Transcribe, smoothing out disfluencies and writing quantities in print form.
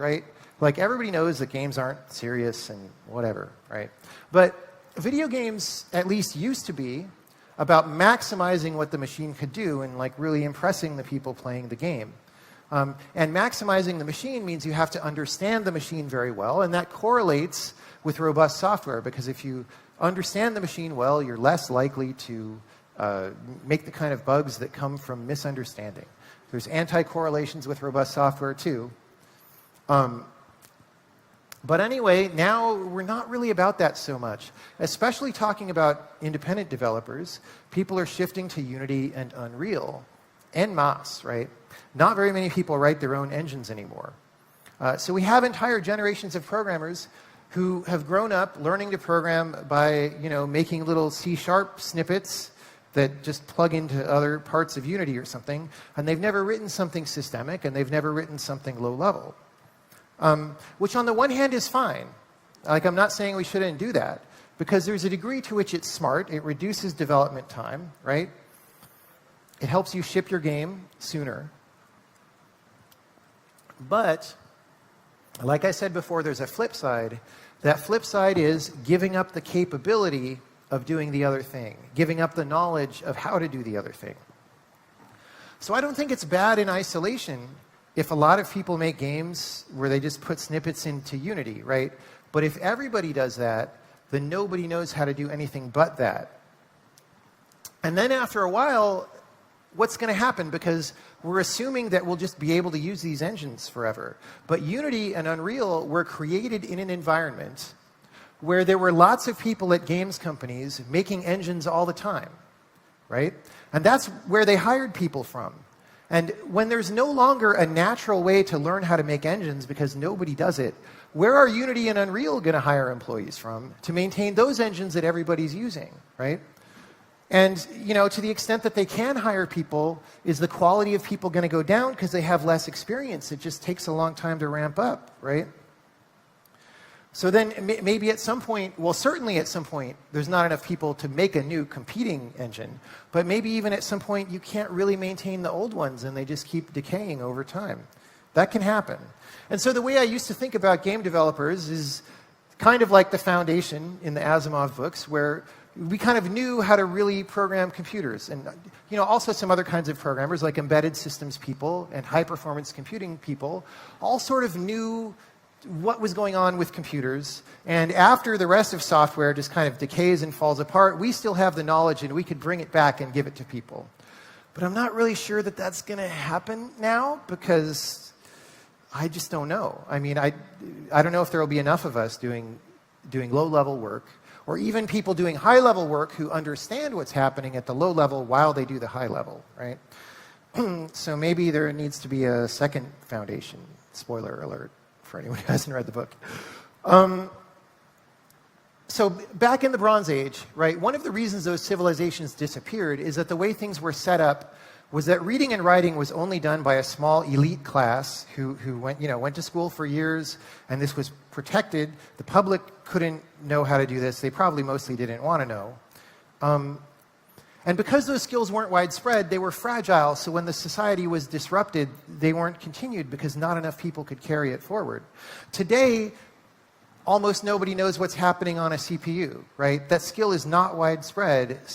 right? Like, everybody knows that games aren't serious and whatever, right? But video games, at least used to be, about maximizing what the machine could do and like really impressing the people playing the game. And maximizing the machine means you have to understand the machine very well, and that correlates with robust software, because if you understand the machine well, you're less likely to make the kind of bugs that come from misunderstanding. There's anti-correlations with robust software too. But anyway, now we're not really about that so much. Especially talking about independent developers, people are shifting to Unity and Unreal en masse, right? Not very many people write their own engines anymore. So we have entire generations of programmers who have grown up learning to program by, making little C# snippets that just plug into other parts of Unity or something, and they've never written something systemic, and they've never written something low level. Which on the one hand is fine. Like, I'm not saying we shouldn't do that, because there's a degree to which it's smart. It reduces development time, right? It helps you ship your game sooner. But, like I said before, there's a flip side. That flip side is giving up the capability of doing the other thing, giving up the knowledge of how to do the other thing. So I don't think it's bad in isolation if a lot of people make games where they just put snippets into Unity, right? But if everybody does that, then nobody knows how to do anything but that. And then after a while, what's going to happen? Because we're assuming that we'll just be able to use these engines forever. But Unity and Unreal were created in an environment where there were lots of people at games companies making engines all the time, right? And that's where they hired people from. And when there's no longer a natural way to learn how to make engines because nobody does it, where are Unity and Unreal going to hire employees from to maintain those engines that everybody's using, right? And, to the extent that they can hire people, is the quality of people going to go down because they have less experience? It just takes a long time to ramp up, right? So then maybe at some point, well, certainly at some point, there's not enough people to make a new competing engine. But maybe even at some point, you can't really maintain the old ones, and they just keep decaying over time. That can happen. And so the way I used to think about game developers is kind of like the Foundation in the Asimov books, where we kind of knew how to really program computers. And also some other kinds of programmers, like embedded systems people and high-performance computing people, all sort of knew what was going on with computers. And after the rest of software just kind of decays and falls apart, we still have the knowledge, and we could bring it back and give it to people. But I'm not really sure that that's going to happen now, because I just don't know. I mean, I don't know if there will be enough of us doing low-level work, or even people doing high-level work who understand what's happening at the low level while they do the high level, right? So maybe there needs to be a second Foundation. Spoiler alert for anyone who hasn't read the book. So back in the Bronze Age, right, one of the reasons those civilizations disappeared is that the way things were set up was that reading and writing was only done by a small elite class who went to school for years, and this was protected. The public couldn't know how to do this. They probably mostly didn't want to know. And because those skills weren't widespread, they were fragile, so when the society was disrupted, they weren't continued because not enough people could carry it forward. Today, almost nobody knows what's happening on a CPU, right? That skill is not widespread.